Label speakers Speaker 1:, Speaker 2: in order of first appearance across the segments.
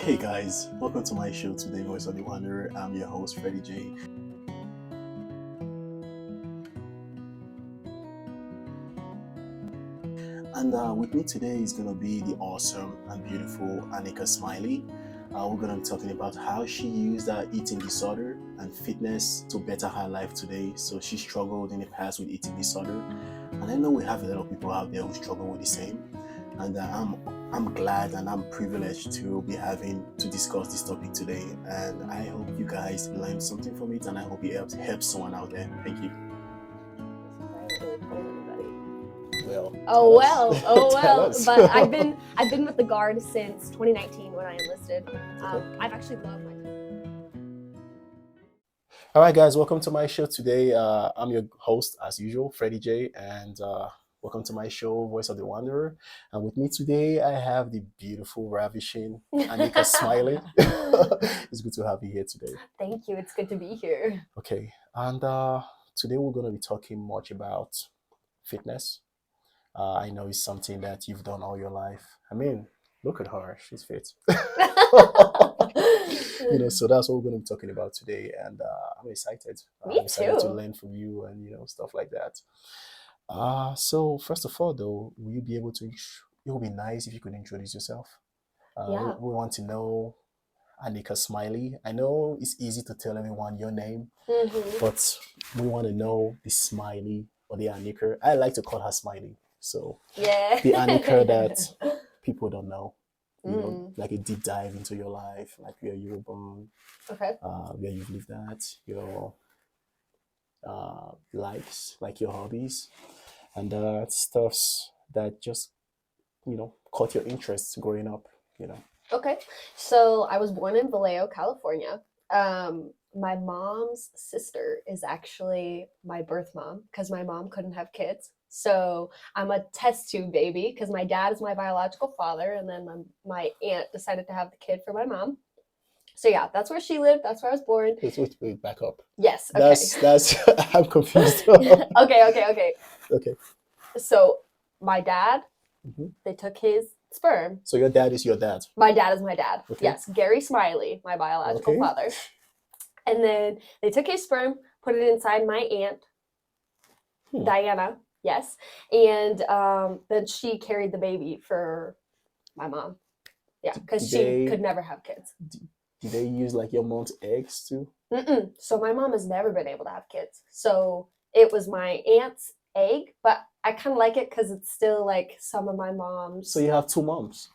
Speaker 1: Hey guys, welcome to my show today, Voice of the Wanderer. I'm your host, Freddie J. And with me today is going to be the awesome and beautiful Annika Smylie. We're going to be talking about how she used her eating disorder and fitness to better her life today. So she struggled in the past with eating disorder, and I know we have a lot of people out there who struggle with the same. And I'm glad and I'm privileged to be having to discuss this topic today. And I hope you guys learned something from it, and I hope it helps someone out there. Thank you. Well.
Speaker 2: Tell
Speaker 1: us.
Speaker 2: But I've been with the Guard since 2019 when I enlisted. I've actually loved my time.
Speaker 1: All right, guys, welcome to my show today. I'm your host, as usual, Freddie J, and welcome to my show, Voice of the Wanderer. And with me today, I have the beautiful, ravishing Annika Smylie. It's good to have you here today.
Speaker 2: Thank you. It's good to be here.
Speaker 1: Okay, and today we're going to be talking much about fitness. I know it's something that you've done all your life. I mean, look at her; she's fit. So that's what we're going to be talking about today, and I'm excited.
Speaker 2: Me
Speaker 1: I'm excited to
Speaker 2: too.
Speaker 1: learn from you and stuff like that. So first of all, though, will you be able to? It would be nice if you could introduce yourself.
Speaker 2: Yeah.
Speaker 1: We want to know Annika Smylie. I know it's easy to tell everyone your name, but we want to know the Smylie or the Annika. I like to call her Smylie. So
Speaker 2: Yeah.
Speaker 1: the Annika that people don't know. Like a deep dive into your life, like where you were born,
Speaker 2: Okay.
Speaker 1: where you've lived at, your likes, like your hobbies, and stuffs that just caught your interest growing up.
Speaker 2: Okay. So I was born in Vallejo, California. My mom's sister is actually my birth mom because my mom couldn't have kids. So I'm a test tube baby because my dad is my biological father, and then my aunt decided to have the kid for my mom. So yeah, that's where she lived. That's where I was born.
Speaker 1: Wait, back up.
Speaker 2: Yes. Okay.
Speaker 1: That's I'm confused.
Speaker 2: Okay.
Speaker 1: Okay.
Speaker 2: So my dad, they took his sperm.
Speaker 1: So your dad is your dad.
Speaker 2: My dad is my dad.
Speaker 1: Okay.
Speaker 2: Yes, Gary Smylie, my biological father. And then they took his sperm, put it inside my aunt, Diana. Yes. And then she carried the baby for my mom. Yeah, because she could never have kids.
Speaker 1: Did they use like your mom's eggs too?
Speaker 2: So my mom has never been able to have kids. So it was my aunt's egg, but I kind of like it because it's still like some of my mom's.
Speaker 1: So you have two moms.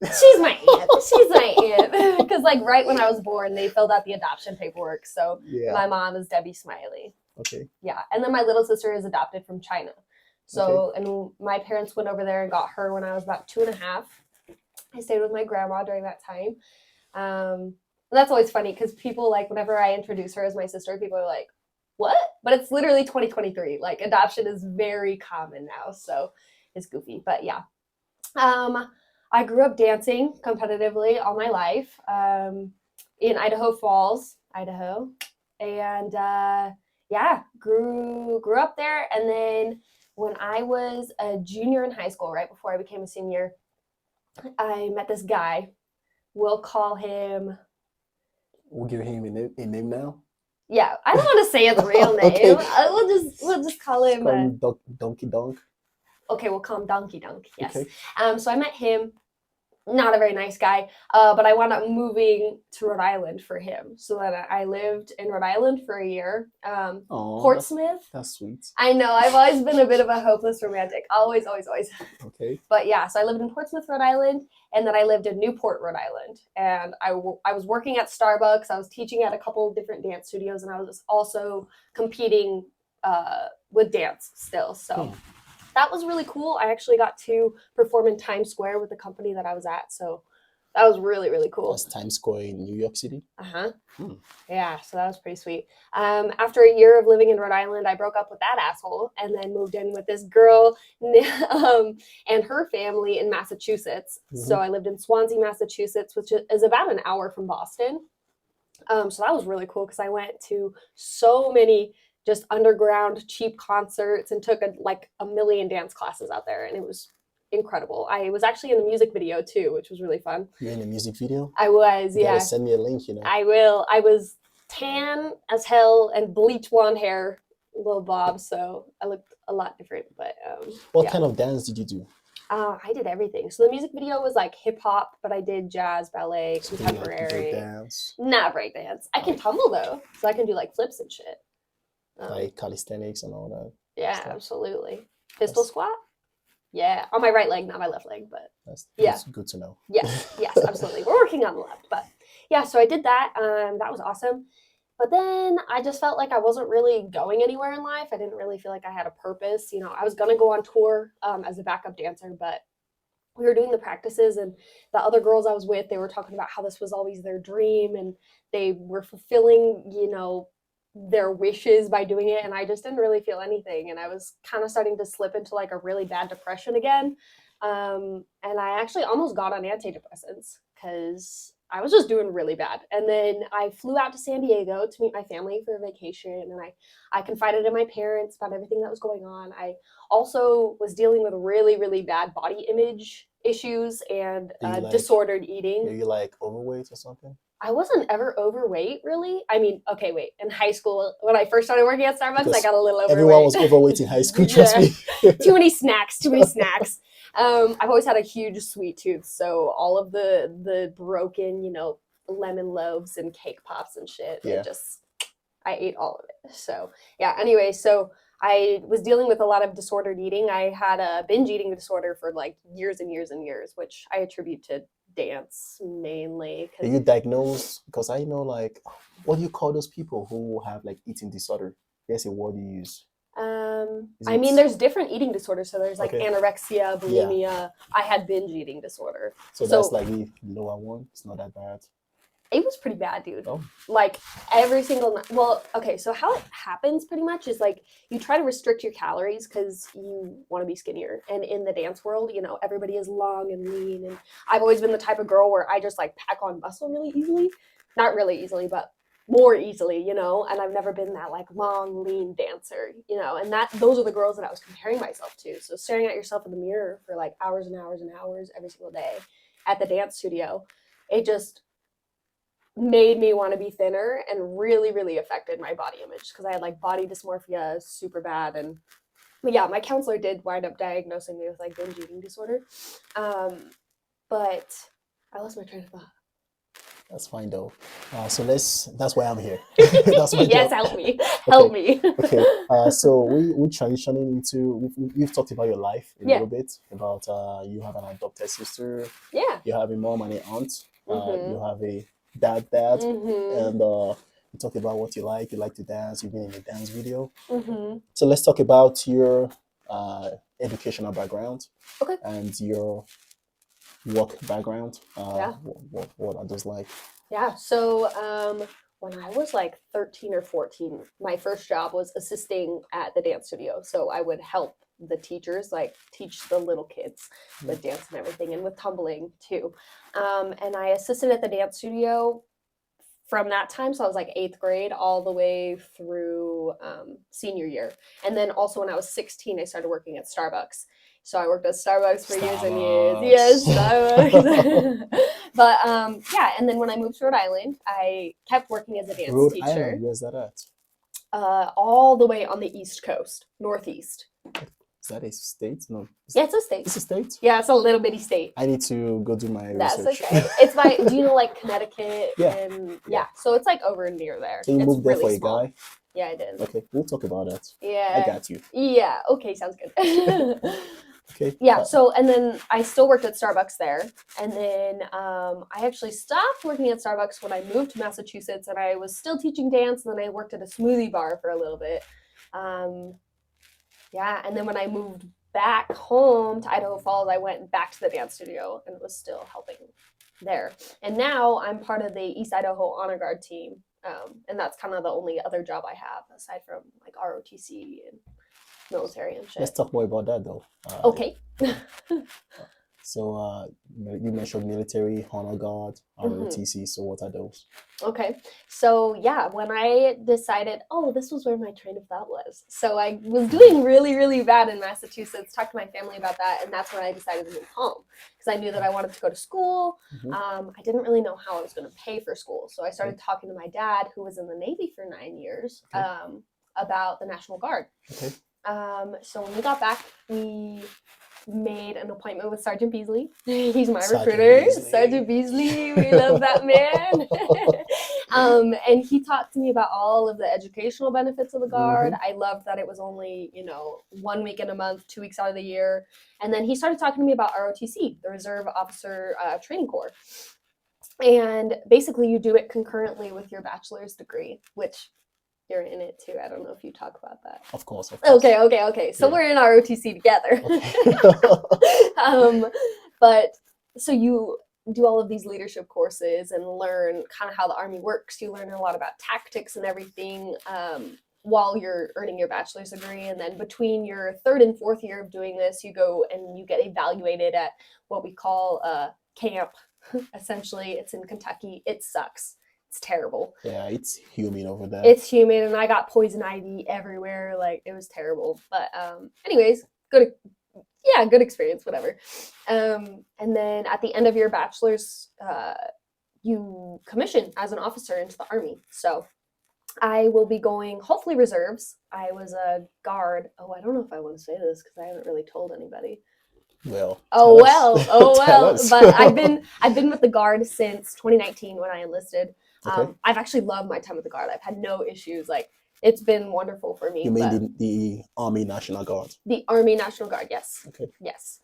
Speaker 2: She's my aunt. Because like right when I was born, they filled out the adoption paperwork. So my mom is Debbie Smylie.
Speaker 1: Okay.
Speaker 2: Yeah. And then my little sister is adopted from China. So, and my parents went over there and got her when I was about 2.5. I stayed with my grandma during that time. That's always funny because people like, whenever I introduce her as my sister, people are like, what? But it's literally 2023. Like adoption is very common now. So it's goofy, but yeah. I grew up dancing competitively all my life in Idaho Falls, Idaho. And grew up there. And then when I was a junior in high school, right before I became a senior, I met this guy. We'll call him...
Speaker 1: We'll give him a name now?
Speaker 2: Yeah, I don't want to say his real name.
Speaker 1: Okay.
Speaker 2: We'll just call him...
Speaker 1: Donkey Donk.
Speaker 2: Okay, we'll call him Donkey Donk, yes.
Speaker 1: Okay.
Speaker 2: So I met him. Not a very nice guy, but I wound up moving to Rhode Island for him. So then I lived in Rhode Island for a year. Portsmouth.
Speaker 1: That's sweet.
Speaker 2: I know. I've always been a bit of a hopeless romantic. Always.
Speaker 1: Okay.
Speaker 2: But yeah, so I lived in Portsmouth, Rhode Island, and then I lived in Newport, Rhode Island. And I was working at Starbucks. I was teaching at a couple of different dance studios, and I was also competing with dance still. So... that was really cool. I actually got to perform in Times Square with the company that I was at. So that was really, really cool.
Speaker 1: That's Times Square in New York City?
Speaker 2: Yeah, so that was pretty sweet. After a year of living in Rhode Island, I broke up with that asshole and then moved in with this girl and her family in Massachusetts. So I lived in Swansea, Massachusetts, which is about an hour from Boston. So that was really cool because I went to so many just underground cheap concerts and took a million dance classes out there, and it was incredible. I was actually in the music video too, which was really fun.
Speaker 1: You're in a music video?
Speaker 2: I was,
Speaker 1: You
Speaker 2: yeah.
Speaker 1: gotta send me a link,
Speaker 2: I will. I was tan as hell and bleach blonde hair, little bob, so I looked a lot different. But
Speaker 1: what kind of dance did you do?
Speaker 2: I did everything. So the music video was like hip hop, but I did jazz, ballet,
Speaker 1: So
Speaker 2: contemporary.
Speaker 1: dance.
Speaker 2: Not break dance. I can tumble though, so I can do like flips and shit.
Speaker 1: Like calisthenics and all that.
Speaker 2: Yeah,
Speaker 1: stuff.
Speaker 2: Absolutely. Pistol squat. Yeah, on my right leg, not my left leg, but
Speaker 1: that's good to know.
Speaker 2: Yes, absolutely. We're working on the left, but yeah. So I did that. That was awesome. But then I just felt like I wasn't really going anywhere in life. I didn't really feel like I had a purpose. You know, I was gonna go on tour as a backup dancer, but we were doing the practices, and the other girls I was with, they were talking about how this was always their dream, and they were fulfilling, you know, their wishes by doing it, and I just didn't really feel anything, and I was kind of starting to slip into like a really bad depression again, and I actually almost got on antidepressants because I was just doing really bad. And then I flew out to San Diego to meet my family for a vacation, and I confided in my parents about everything that was going on. I also was dealing with really, really bad body image issues and disordered eating.
Speaker 1: Are you like overweight or something?
Speaker 2: I wasn't ever overweight, really. I mean, okay, wait. In high school, when I first started working at Starbucks, I got a little overweight.
Speaker 1: Everyone was overweight in high school, trust me.
Speaker 2: Too many snacks. I've always had a huge sweet tooth, so all of the broken, you know, lemon loaves and cake pops and shit, I ate all of it. So, yeah, anyway, so I was dealing with a lot of disordered eating. I had a binge eating disorder for like years and years and years, which I attribute to dance mainly.
Speaker 1: Are you diagnosed? Because I know, like, what do you call those people who have like eating disorder? There's a word you use.
Speaker 2: I mean, there's different eating disorders. So there's like anorexia, bulimia. Yeah. I had binge eating disorder.
Speaker 1: So that's like the lower one. It's not that bad.
Speaker 2: It was pretty bad, dude.
Speaker 1: Oh.
Speaker 2: Like every single night. Well, okay, so how it happens pretty much is like you try to restrict your calories because you want to be skinnier. And in the dance world, you know, everybody is long and lean. And I've always been the type of girl where I just like pack on muscle really easily. Not really easily, but more easily, you know. And I've never been that like long, lean dancer, you know. And those are the girls that I was comparing myself to. So staring at yourself in the mirror for like hours and hours and hours every single day at the dance studio, it just made me want to be thinner and really, really affected my body image because I had like body dysmorphia super bad. And yeah, my counselor did wind up diagnosing me with like binge eating disorder. But I lost my train of thought.
Speaker 1: That's fine though. So that's why I'm here. That's my
Speaker 2: yes,
Speaker 1: job.
Speaker 2: help me.
Speaker 1: Okay. So we transitioning into we've talked about your life a little bit about you have an adopted sister.
Speaker 2: Yeah.
Speaker 1: You have a mom and an aunt. You have a dad, and you talk about what you like. You like to dance. You've been in a dance video. So let's talk about your educational background and your work background. What are those like?
Speaker 2: Yeah. So when I was like 13 or 14, my first job was assisting at the dance studio. So I would help the teachers like teach the little kids with dance and everything, and with tumbling too. And I assisted at the dance studio from that time, so I was like 8th grade all the way through senior year. And then also when I was 16, I started working at Starbucks. So I worked at Starbucks for years and years. Yes, Starbucks. But yeah, and then when I moved to Rhode Island, I kept working as a dance teacher.
Speaker 1: Island, where's that at?
Speaker 2: All the way on the East Coast, Northeast.
Speaker 1: Is that a state? No.
Speaker 2: Yeah, it's a state.
Speaker 1: It's a state?
Speaker 2: Yeah, it's a little bitty state.
Speaker 1: I need to go do my
Speaker 2: research.
Speaker 1: That's
Speaker 2: okay. It's by, do you know like Connecticut?
Speaker 1: Yeah.
Speaker 2: And yeah, so it's like over near there.
Speaker 1: So you moved there
Speaker 2: really
Speaker 1: for a guy?
Speaker 2: Yeah, I did.
Speaker 1: Okay, we'll talk about that.
Speaker 2: Yeah.
Speaker 1: I got you.
Speaker 2: Yeah, okay, sounds good.
Speaker 1: Okay.
Speaker 2: Yeah, so and then I still worked at Starbucks there. And then I actually stopped working at Starbucks when I moved to Massachusetts, and I was still teaching dance, and then I worked at a smoothie bar for a little bit. Yeah, and then when I moved back home to Idaho Falls, I went back to the dance studio and was still helping there. And now I'm part of the East Idaho Honor Guard team. And that's kind of the only other job I have aside from like ROTC and military and shit.
Speaker 1: Let's talk more about that though.
Speaker 2: Okay.
Speaker 1: So you mentioned military, honor guard,
Speaker 2: Mhm.
Speaker 1: ROTC. So what are those?
Speaker 2: Okay. So yeah, when I decided, oh, this was where my train of thought was. So I was doing really, really bad in Massachusetts, talked to my family about that, and that's when I decided to move home because I knew that I wanted to go to school.
Speaker 1: Mm-hmm.
Speaker 2: I didn't really know how I was going to pay for school. So I started
Speaker 1: Okay.
Speaker 2: talking to my dad, who was in the Navy for 9 years,
Speaker 1: Okay.
Speaker 2: about the National Guard.
Speaker 1: Okay.
Speaker 2: So when we got back, we made an appointment with Sergeant Beasley. He's my
Speaker 1: Sergeant
Speaker 2: recruiter.
Speaker 1: Beasley.
Speaker 2: Sergeant Beasley, we love that man. And he talked to me about all of the educational benefits of the Guard. I loved that it was only, 1 week in a month, 2 weeks out of the year. And then he started talking to me about ROTC, the Reserve Officer Training Corps. And basically, you do it concurrently with your bachelor's degree, which you're in it too. I don't know if you talk about that.
Speaker 1: Of course.
Speaker 2: Okay. So we're in ROTC together. Okay. But so you do all of these leadership courses and learn kind of how the Army works. You learn a lot about tactics and everything while you're earning your bachelor's degree. And then between your third and fourth year of doing this, you go and you get evaluated at what we call camp. Essentially, it's in Kentucky. It sucks. It's terrible.
Speaker 1: Yeah, it's humid over there.
Speaker 2: It's humid, and I got poison ivy everywhere. Like, it was terrible. But anyways, good experience, whatever. And then at the end of your bachelor's, you commission as an officer into the Army. So I will be going, hopefully, reserves. I was a guard. Oh, I don't know if I want to say this because I haven't really told anybody.
Speaker 1: Well.
Speaker 2: But I've been with the Guard since 2019 when I enlisted.
Speaker 1: Okay.
Speaker 2: I've actually loved my time with the Guard. I've had no issues. Like, it's been wonderful for me.
Speaker 1: You mean the Army National Guard?
Speaker 2: The Army National Guard, yes.
Speaker 1: Okay.
Speaker 2: Yes.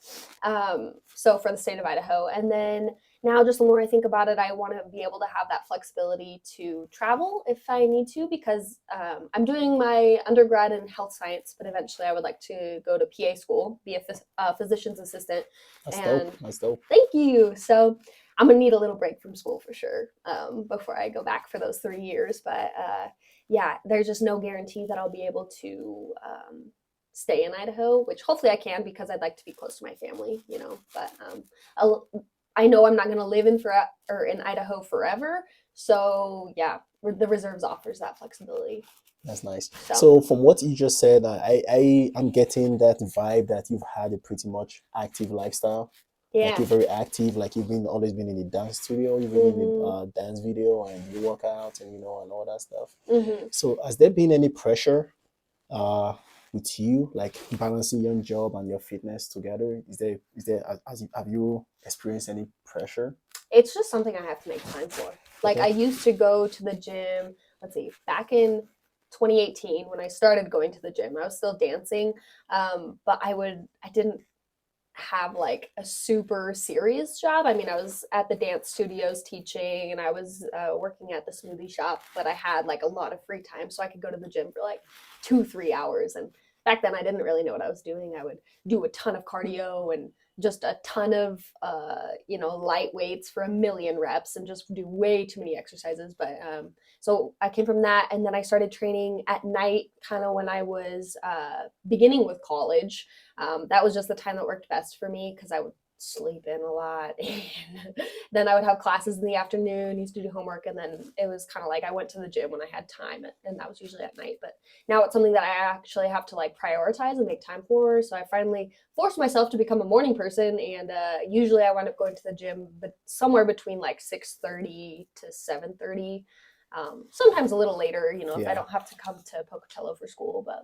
Speaker 2: So for the state of Idaho. And then now, just the more I think about it, I want to be able to have that flexibility to travel if I need to, because I'm doing my undergrad in health science, but eventually I would like to go to PA school, be a physician's assistant.
Speaker 1: That's dope.
Speaker 2: Thank you. So I'm going to need a little break from school for sure before I go back for those 3 years. But yeah, there's just no guarantee that I'll be able to stay in Idaho, which hopefully I can because I'd like to be close to my family, But I know I'm not going to live in Idaho forever. So yeah, the reserves offers that flexibility.
Speaker 1: That's nice. So from what you just said, I'm getting that vibe that you've had a pretty much active lifestyle.
Speaker 2: Yeah.
Speaker 1: Like, you're very active, like you've always been in the dance studio, you've been in the dance video, and you work out and and all that stuff. So has there been any pressure with you, like balancing your job and your fitness together? Have you experienced any pressure?
Speaker 2: It's just something I have to make time for. Like, I used to go to the gym, let's see, back in 2018 when I started going to the gym, I was still dancing, but I didn't have like a super serious job. I mean, I was at the dance studios teaching, and I was working at the smoothie shop, but I had like a lot of free time, so I could go to the gym for like 2-3 hours. And back then I didn't really know what I was doing. I would do a ton of cardio and just a ton of light weights for 1,000,000 reps and just do way too many exercises. But so I came from that, and then I started training at night, kind of when I was beginning with college. That was just the time that worked best for me because I would sleep in a lot, and then I would have classes in the afternoon, used to do homework, and then it was kind of like I went to the gym when I had time, and that was usually at night. But now it's something that I actually have to like prioritize and make time for, so I finally forced myself to become a morning person, and usually I wind up going to the gym but somewhere between like 6:30 to 7:30, sometimes a little later, if I don't have to come to Pocatello for school. But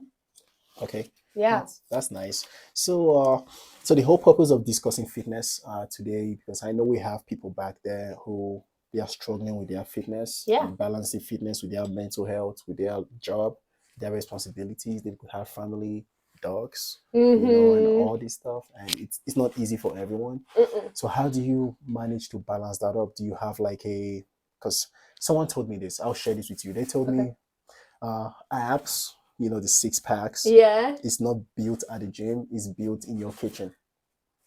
Speaker 1: okay.
Speaker 2: Yeah.
Speaker 1: That's nice. So the whole purpose of discussing fitness today, because I know we have people back there who they are struggling with their fitness, balancing fitness with their mental health, with their job, their responsibilities. They could have family, dogs, and all this stuff, and it's not easy for everyone. So how do you manage to balance that up? Do you have like because someone told me this, I'll share this with you. They told me abs, the 6-packs.
Speaker 2: Yeah.
Speaker 1: It's not built at the gym, it's built in your kitchen.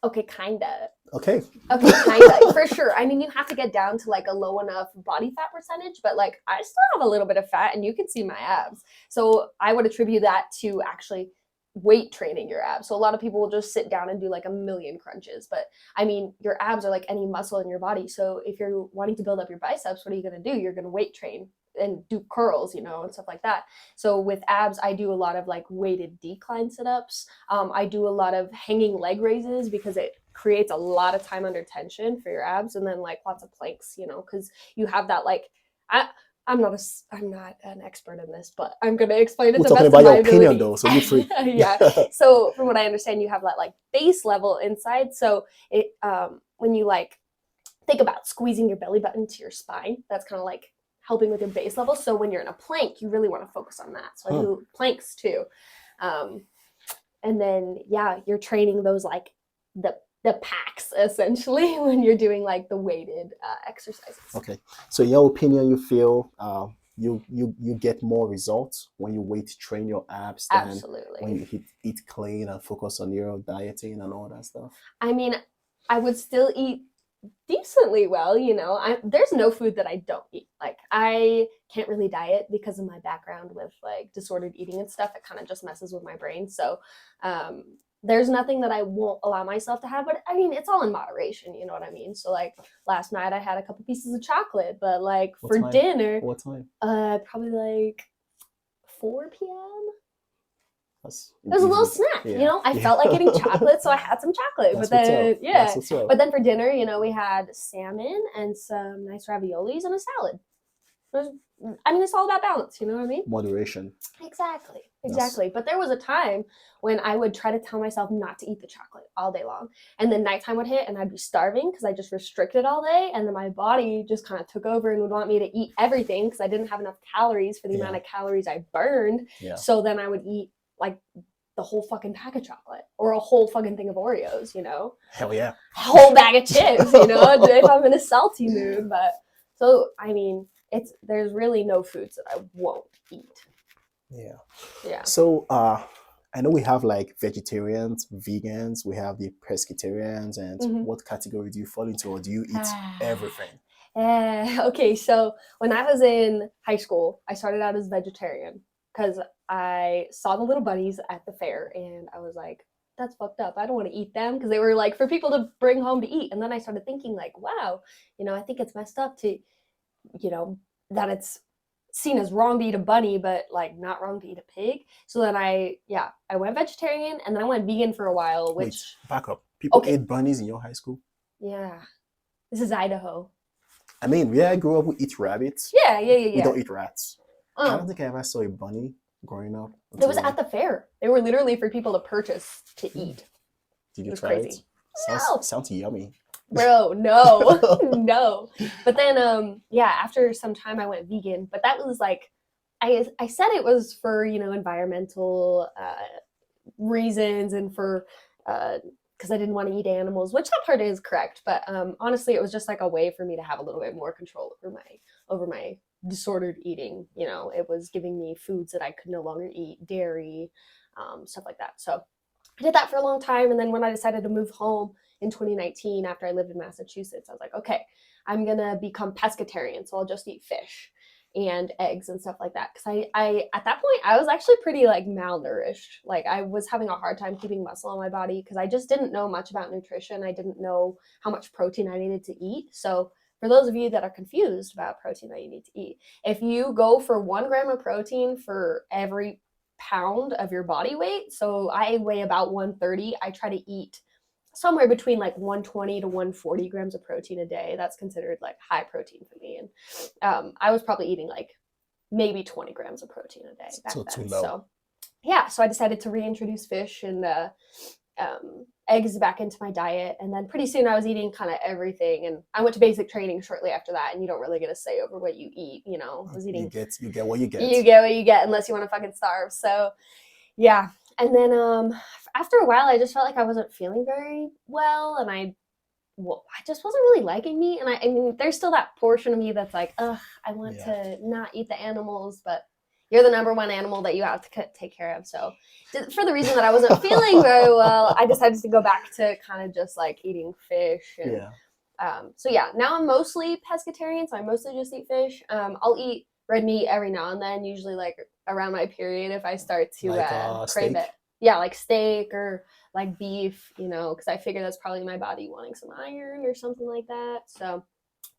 Speaker 2: Okay, kinda.
Speaker 1: Okay,
Speaker 2: kinda, for sure. I mean, you have to get down to like a low enough body fat percentage, but like I still have a little bit of fat and you can see my abs. So I would attribute that to actually weight training your abs. So a lot of people will just sit down and do like a million crunches. But I mean, your abs are like any muscle in your body. So if you're wanting to build up your biceps, what are you going to do? You're going to weight train and do curls, you know, and stuff like that. So with abs, I do a lot of like weighted decline sit-ups. I do a lot of hanging leg raises because it creates a lot of time under tension for your abs, and then like lots of planks, you know, because you have that like I'm not an expert in this, but I'm going to explain it
Speaker 1: We're
Speaker 2: the
Speaker 1: talking
Speaker 2: best
Speaker 1: about
Speaker 2: of my
Speaker 1: your opinion,
Speaker 2: ability.
Speaker 1: though, so you're free.
Speaker 2: Yeah. So from what I understand, you have that like base level inside. So it when you like think about squeezing your belly button to your spine, that's kind of like helping with your base level. So when you're in a plank, you really want to focus on that. So I do planks too. And then yeah, you're training those like the packs essentially when you're doing like the weighted exercises.
Speaker 1: Okay. So in your opinion, you feel you get more results when you weight train your abs than
Speaker 2: Absolutely.
Speaker 1: when you eat clean and focus on your dieting and all that stuff?
Speaker 2: I mean, I would still eat decently well, you know. There's no food that I don't eat. Like I can't really diet because of my background with like disordered eating and stuff. It kind of just messes with my brain. So there's nothing that I won't allow myself to have, but I mean, it's all in moderation, you know what I mean? So like last night I had a couple pieces of chocolate, but like for dinner,
Speaker 1: what time?
Speaker 2: Probably like 4 p.m.
Speaker 1: It
Speaker 2: was a little snack, you know. I felt like eating chocolate, so I had some chocolate.
Speaker 1: That's
Speaker 2: but then,
Speaker 1: yeah.
Speaker 2: But then for dinner, you know, we had salmon and some nice raviolis and a salad. I mean, it's all about balance, you know what I mean?
Speaker 1: Moderation.
Speaker 2: Exactly. But there was a time when I would try to tell myself not to eat the chocolate all day long. And then nighttime would hit and I'd be starving because I just restricted all day. And then my body just kind of took over and would want me to eat everything because I didn't have enough calories for the amount of calories I burned.
Speaker 1: Yeah.
Speaker 2: So then I would eat like the whole fucking pack of chocolate or a whole fucking thing of Oreos, you know?
Speaker 1: Hell yeah.
Speaker 2: A whole bag of chips, you know, if I'm in a salty mood. But so, I mean, there's really no foods that I won't eat. Yeah.
Speaker 1: So I know we have like vegetarians, vegans, we have the pescatarians, and what category do you fall into, or do you eat everything?
Speaker 2: Okay, so when I was in high school, I started out as vegetarian because I saw the little bunnies at the fair and I was like, that's fucked up. I don't want to eat them because they were like for people to bring home to eat. And then I started thinking like, wow, you know, I think it's messed up to, you know, that it's seen as wrong to eat a bunny, but like not wrong to eat a pig. So then I went vegetarian and then I went vegan for a while, which...
Speaker 1: Wait, back up. People ate bunnies in your high school?
Speaker 2: Yeah. This is Idaho.
Speaker 1: I mean, where I grew up, we eat rabbits.
Speaker 2: Yeah.
Speaker 1: We don't eat rats. I don't think I ever saw a bunny growing up.
Speaker 2: It was at the fair. They were literally for people to purchase to eat.
Speaker 1: Did you try it? Sounds yummy.
Speaker 2: Bro, no. No. But then after some time I went vegan, but that was like I said it was for, you know, environmental reasons and for because I didn't want to eat animals, which that part is correct, but honestly it was just like a way for me to have a little bit more control over my disordered eating. You know, it was giving me foods that I could no longer eat, dairy, stuff like that. So I did that for a long time, and then when I decided to move home in 2019 after I lived in Massachusetts, I was like, okay, I'm gonna become pescatarian, so I'll just eat fish and eggs and stuff like that. Because I at that point I was actually pretty like malnourished. Like I was having a hard time keeping muscle on my body because I just didn't know much about nutrition. I didn't know how much protein I needed to eat. So for those of you that are confused about protein that you need to eat, if you go for 1 gram of protein for every pound of your body weight, so I weigh about 130, I try to eat somewhere between like 120 to 140 grams of protein a day. That's considered like high protein for me. And I was probably eating like maybe 20 grams of protein a day back then.
Speaker 1: Too low.
Speaker 2: So yeah, so I decided to reintroduce fish and eggs back into my diet. And then pretty soon I was eating kind of everything. And I went to basic training shortly after that. And you don't really get a say over what you eat, you know. I was eating,
Speaker 1: you get what you get.
Speaker 2: You get what you get unless you want to fucking starve. So yeah. And then after a while, I just felt like I wasn't feeling very well. And I just wasn't really liking me. And I mean, there's still that portion of me that's like, ugh, I want to not eat the animals, but you're the number one animal that you have to take care of. So for the reason that I wasn't feeling very well, I decided to go back to kind of just like eating fish. And, so yeah, now I'm mostly pescatarian. So I mostly just eat fish. I'll eat red meat every now and then, usually like around my period if I start to
Speaker 1: like
Speaker 2: crave
Speaker 1: steak?
Speaker 2: it. Yeah, like steak or like beef, because I figure that's probably my body wanting some iron or something like that. So,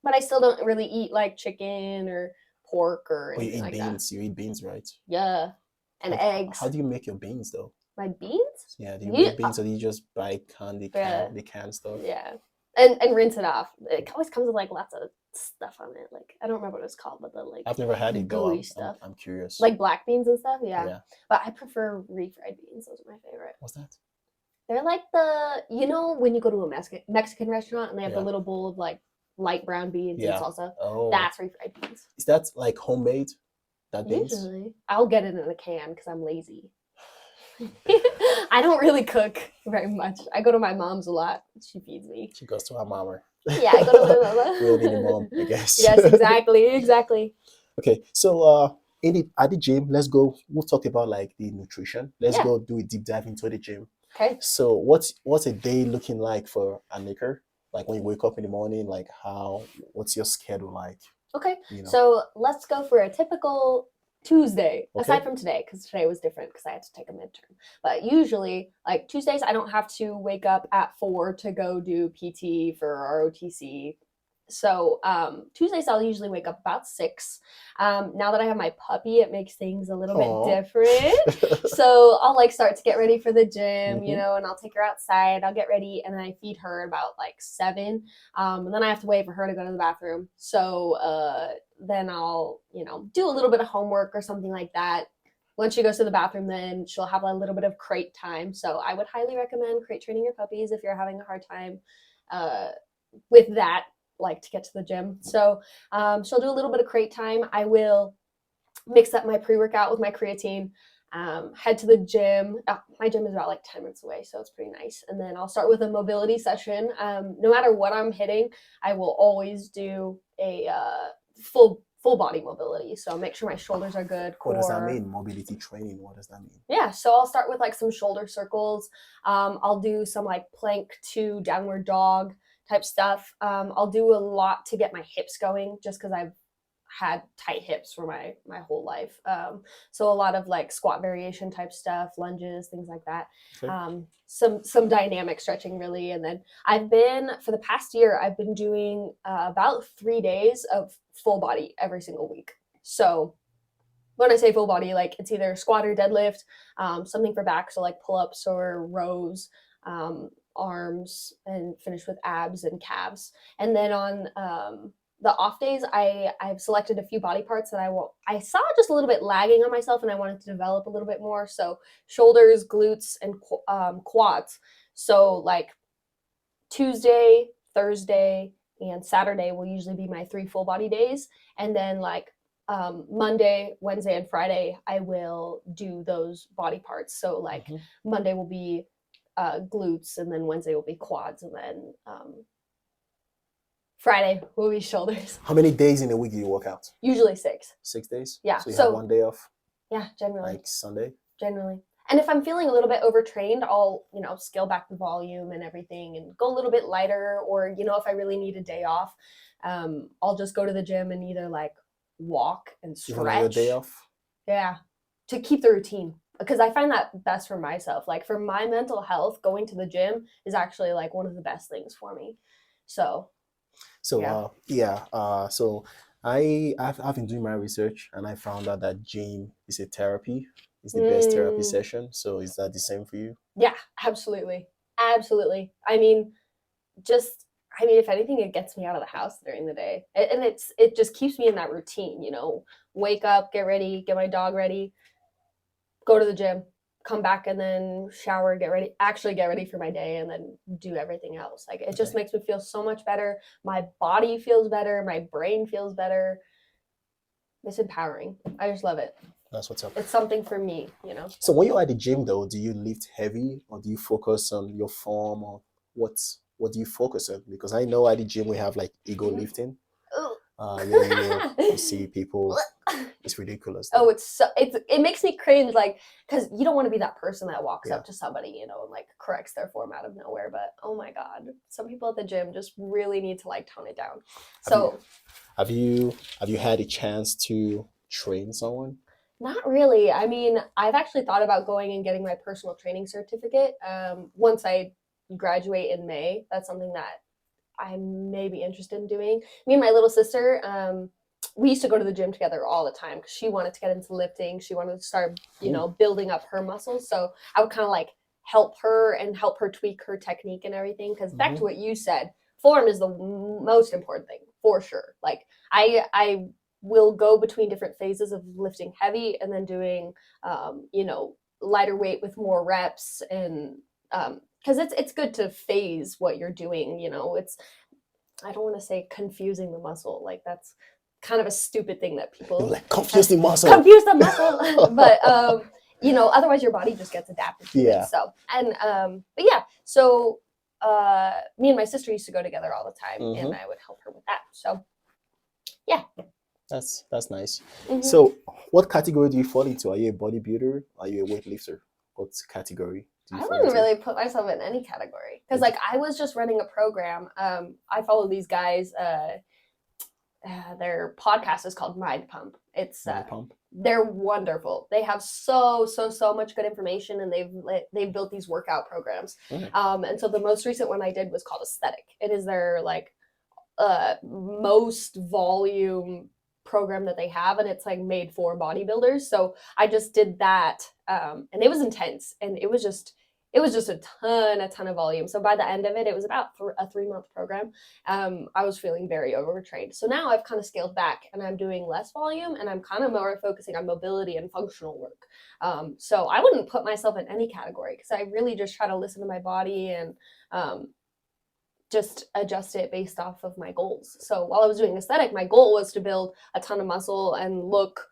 Speaker 2: but I still don't really eat like chicken or pork or
Speaker 1: But you
Speaker 2: anything
Speaker 1: eat
Speaker 2: like that.
Speaker 1: beans. You eat beans, right?
Speaker 2: Yeah, and
Speaker 1: How
Speaker 2: eggs.
Speaker 1: do you make your beans though?
Speaker 2: My beans?
Speaker 1: Yeah, do you
Speaker 2: You,
Speaker 1: make beans or do you just buy
Speaker 2: yeah,
Speaker 1: the canned stuff?
Speaker 2: yeah, and rinse it off. It always comes with like lots of stuff on it. Like I don't remember what it's called, but the like
Speaker 1: I've never had
Speaker 2: the
Speaker 1: it though.
Speaker 2: gooey stuff,
Speaker 1: I'm curious.
Speaker 2: like black beans and stuff. Yeah,
Speaker 1: Yeah.
Speaker 2: but I prefer refried beans. Those are my favorite.
Speaker 1: What's that?
Speaker 2: They're like when you go to a Mexican restaurant and they have the
Speaker 1: Yeah.
Speaker 2: little bowl of like light brown beans and
Speaker 1: Yeah.
Speaker 2: salsa.
Speaker 1: Oh.
Speaker 2: That's refried beans.
Speaker 1: Is that like homemade? That beans?
Speaker 2: Usually, I'll get it in a can because I'm lazy. I don't really cook very much. I go to my mom's a lot. She feeds me.
Speaker 1: She goes to her mama.
Speaker 2: Yeah, I go to my mama.
Speaker 1: We all need a mom, I guess.
Speaker 2: Yes, exactly.
Speaker 1: Okay, so at the gym, let's go. We'll talk about like the nutrition. Let's
Speaker 2: Yeah.
Speaker 1: go do a deep dive into the gym.
Speaker 2: Okay.
Speaker 1: So what's a day looking like for Annika? Like when you wake up in the morning, like what's your schedule like?
Speaker 2: Okay.
Speaker 1: You know?
Speaker 2: So let's go for a typical Tuesday,
Speaker 1: Okay.
Speaker 2: aside from today, because today was different because I had to take a midterm. But usually, like Tuesdays, I don't have to wake up at 4 to go do PT for ROTC. So Tuesdays, I'll usually wake up about 6. Now that I have my puppy, it makes things a little
Speaker 1: Aw.
Speaker 2: bit different. So I'll like start to get ready for the gym,
Speaker 1: Mhm.
Speaker 2: and I'll take her outside. I'll get ready, and then I feed her about like 7. And then I have to wait for her to go to the bathroom. So then I'll, do a little bit of homework or something like that. Once she goes to the bathroom, then she'll have a little bit of crate time. So I would highly recommend crate training your puppies if you're having a hard time with that, like to get to the gym. So she'll do a little bit of crate time. I will mix up my pre-workout with my creatine. Head to the gym. My gym is about like 10 minutes away, so it's pretty nice. And then I'll start with a mobility session. No matter what I'm hitting, I will always do a full body mobility. So make sure my shoulders are good. Core.
Speaker 1: What does that mean? Mobility training. What does that mean?
Speaker 2: Yeah, so I'll start with like some shoulder circles. I'll do some like plank to downward dog type stuff. I'll do a lot to get my hips going just because I've had tight hips for my whole life. So a lot of like squat variation type stuff, lunges, things like that.
Speaker 1: Okay.
Speaker 2: Some dynamic stretching really. And then for the past year, I've been doing about 3 days of full body every single week. So when I say full body, like it's either squat or deadlift, something for back, so like pull-ups or rows, arms, and finish with abs and calves. And then on the off days, I've selected a few body parts that I saw just a little bit lagging on myself, and I wanted to develop a little bit more. So shoulders, glutes, and quads. So like Tuesday, Thursday, and Saturday will usually be my 3 full body days, and then like Monday, Wednesday, and Friday, I will do those body parts. So like Monday will be glutes, and then Wednesday will be quads, and then Friday will be shoulders.
Speaker 1: How many days in a week do you work out?
Speaker 2: Usually 6.
Speaker 1: 6 days?
Speaker 2: Yeah.
Speaker 1: So you have one day off?
Speaker 2: Yeah, generally.
Speaker 1: Like Sunday?
Speaker 2: Generally. And if I'm feeling a little bit overtrained, I'll, scale back the volume and everything and go a little bit lighter. Or, if I really need a day off, I'll just go to the gym and either like walk and stretch.
Speaker 1: Even on your day off?
Speaker 2: Yeah. To keep the routine. Because I find that best for myself. Like for my mental health, going to the gym is actually like one of the best things for me. So
Speaker 1: so I've been doing my research and I found out that gym is a therapy. It's the best therapy session. So is that the same for you?
Speaker 2: Yeah, absolutely. Absolutely. I mean, if anything, it gets me out of the house during the day. And it just keeps me in that routine, wake up, get ready, get my dog ready, go to the gym, come back and then shower, get ready for my day, and then do everything else. Like it just makes me feel so much better. My body feels better. My brain feels better. It's empowering. I just love it.
Speaker 1: That's what's up.
Speaker 2: It's something for me,
Speaker 1: So when you're at the gym though, do you lift heavy or do you focus on your form, or what do you focus on? Because I know at the gym we have like ego lifting. You see people, it's ridiculous.
Speaker 2: Oh, it makes me cringe, like, because you don't want to be that person that walks up to somebody, and like corrects their form out of nowhere. But oh my God, some people at the gym just really need to like tone it down. So
Speaker 1: have you had a chance to train someone?
Speaker 2: Not really. I mean, I've actually thought about going and getting my personal training certificate once I graduate in May. That's something that I may be interested in doing. Me and my little sister, we used to go to the gym together all the time because she wanted to get into lifting. She wanted to start, building up her muscles. So I would kind of like help her and help her tweak her technique and everything. Because back to what you said, form is the most important thing for sure. Like I will go between different phases of lifting heavy and then doing, lighter weight with more reps and because it's good to phase what you're doing. It's I don't want to say confusing the muscle, like that's kind of a stupid thing that people
Speaker 1: like confuse the muscle.
Speaker 2: Confuse the muscle, but otherwise your body just gets adapted to it. So but yeah, so me and my sister used to go together all the time, and I would help her with that. So yeah.
Speaker 1: That's nice. So what category do you fall into? Are you a bodybuilder? Are you a weightlifter? What category do you
Speaker 2: I
Speaker 1: fall
Speaker 2: wouldn't
Speaker 1: into?
Speaker 2: really put myself in any category because like I was just running a program. I follow these guys. Their podcast is called Mind Pump. It's
Speaker 1: Mind Pump?
Speaker 2: They're wonderful. They have so much good information, and they've built these workout programs. And so the most recent one I did was called Aesthetic. It is their like most volume program that they have, and it's like made for bodybuilders. So I just did that, and it was intense, and it was just a ton of volume. So by the end of it, it was about a 3-month program. I was feeling very overtrained. So now I've kind of scaled back, and I'm doing less volume, and I'm kind of more focusing on mobility and functional work. So I wouldn't put myself in any category because I really just try to listen to my body and just adjust it based off of my goals. So while I was doing aesthetic, my goal was to build a ton of muscle and look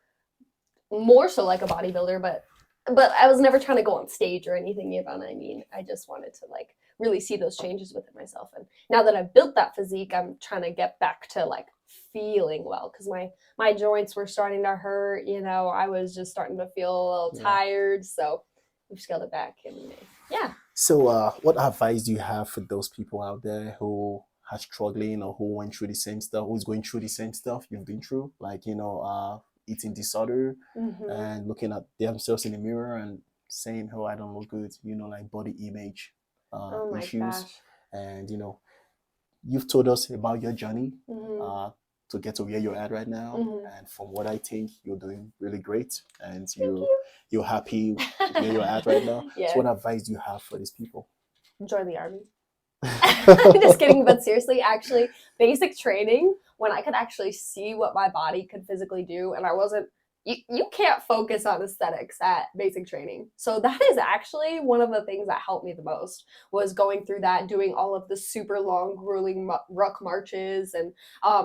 Speaker 2: more so like a bodybuilder, but I was never trying to go on stage or anything, you know what I mean? I just wanted to like really see those changes within myself. And now that I've built that physique, I'm trying to get back to like feeling well because my joints were starting to hurt, I was just starting to feel a little tired. So we've scaled it back and yeah.
Speaker 1: So what advice do you have for those people out there who are struggling or who went through the same stuff, who's going through the same stuff you've been through, like, eating disorder and looking at themselves in the mirror and saying, oh, I don't look good, like body image issues.
Speaker 2: Gosh.
Speaker 1: And, you've told us about your journey to get to where you're at right now. And from what I think, you're doing really great. And you're happy where you're at right now. So what advice do you have for these people?
Speaker 2: Join the army. Just kidding, but seriously, actually, basic training, when I could actually see what my body could physically do, and I wasn't, you can't focus on aesthetics at basic training. So that is actually one of the things that helped me the most, was going through that, doing all of the super long, grueling ruck marches, and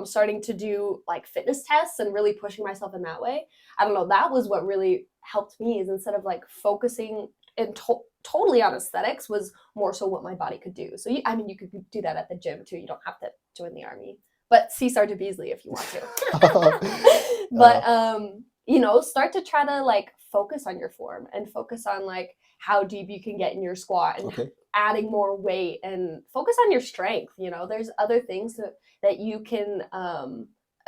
Speaker 2: starting to do like fitness tests and really pushing myself in that way. I don't know, that was what really helped me, is instead of like focusing and totally on aesthetics, was more so what my body could do. So you could do that at the gym too. You don't have to join the army, but see Sergeant Beasley if you want to. But start to try to like focus on your form and focus on like how deep you can get in your squat and adding more weight, and focus on your strength. There's other things that you can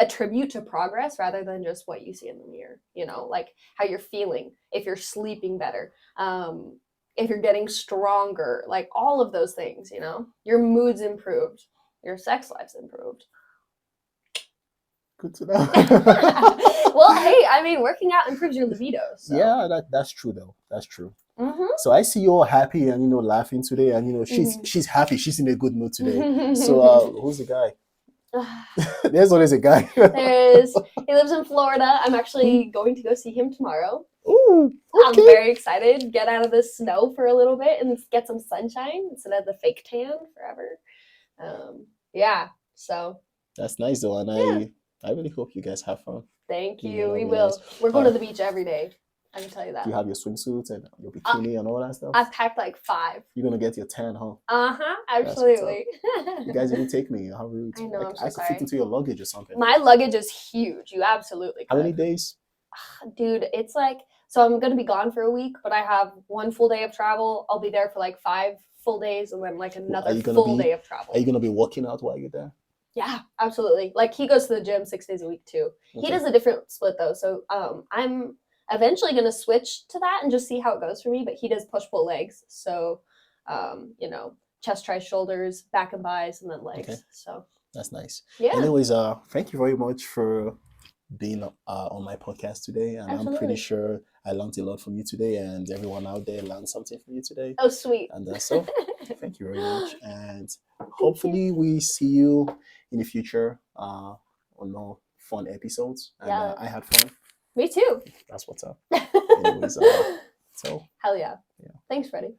Speaker 2: attribute to progress rather than just what you see in the mirror, like how you're feeling, if you're sleeping better, if you're getting stronger, like all of those things, your mood's improved, your sex life's improved.
Speaker 1: Good to know.
Speaker 2: Well, hey, working out improves your libido. So.
Speaker 1: Yeah, that's true though. That's true. So I see you all happy and laughing today, and she's happy. She's in a good mood today. So who's the guy? There's always a guy.
Speaker 2: He lives in Florida. I'm actually going to go see him tomorrow.
Speaker 1: Ooh, okay.
Speaker 2: I'm very excited. Get out of the snow for a little bit and get some sunshine instead of the fake tan forever. So
Speaker 1: that's nice though, and I really hope you guys have fun.
Speaker 2: Thank you. We will. Nice. We're going to the beach every day. I can tell you that.
Speaker 1: Do you have your swimsuits and your bikini and all that stuff?
Speaker 2: I've packed like 5.
Speaker 1: You're gonna get your tan, huh?
Speaker 2: Absolutely.
Speaker 1: You guys didn't take me. How rude.
Speaker 2: I know.
Speaker 1: I could fit into your luggage or something.
Speaker 2: My luggage is huge. You absolutely could.
Speaker 1: How many days?
Speaker 2: Dude, it's like, so I'm gonna be gone for a week, but I have 1 full day of travel. I'll be there for like 5 full days, and then like another full day of travel.
Speaker 1: Are you gonna be working out while you're there?
Speaker 2: Yeah, absolutely. Like he goes to the gym 6 days a week too. Okay. He does a different split though. So I'm eventually going to switch to that and just see how it goes for me. But he does push-pull legs. So, chest, tries, shoulders, back and buys, and then legs.
Speaker 1: Okay.
Speaker 2: So
Speaker 1: that's nice.
Speaker 2: yeah.
Speaker 1: Anyways, thank you very much for being on my podcast today, and
Speaker 2: Absolutely.
Speaker 1: I'm pretty sure I learned a lot from you today, and everyone out there learned something from you today.
Speaker 2: Oh, sweet.
Speaker 1: And so thank you very much, and hopefully we see you in the future on more fun episodes. And
Speaker 2: Yeah.
Speaker 1: I had fun.
Speaker 2: Me too.
Speaker 1: That's what's up. Anyways, so
Speaker 2: hell yeah.
Speaker 1: Yeah.
Speaker 2: Thanks, Freddie.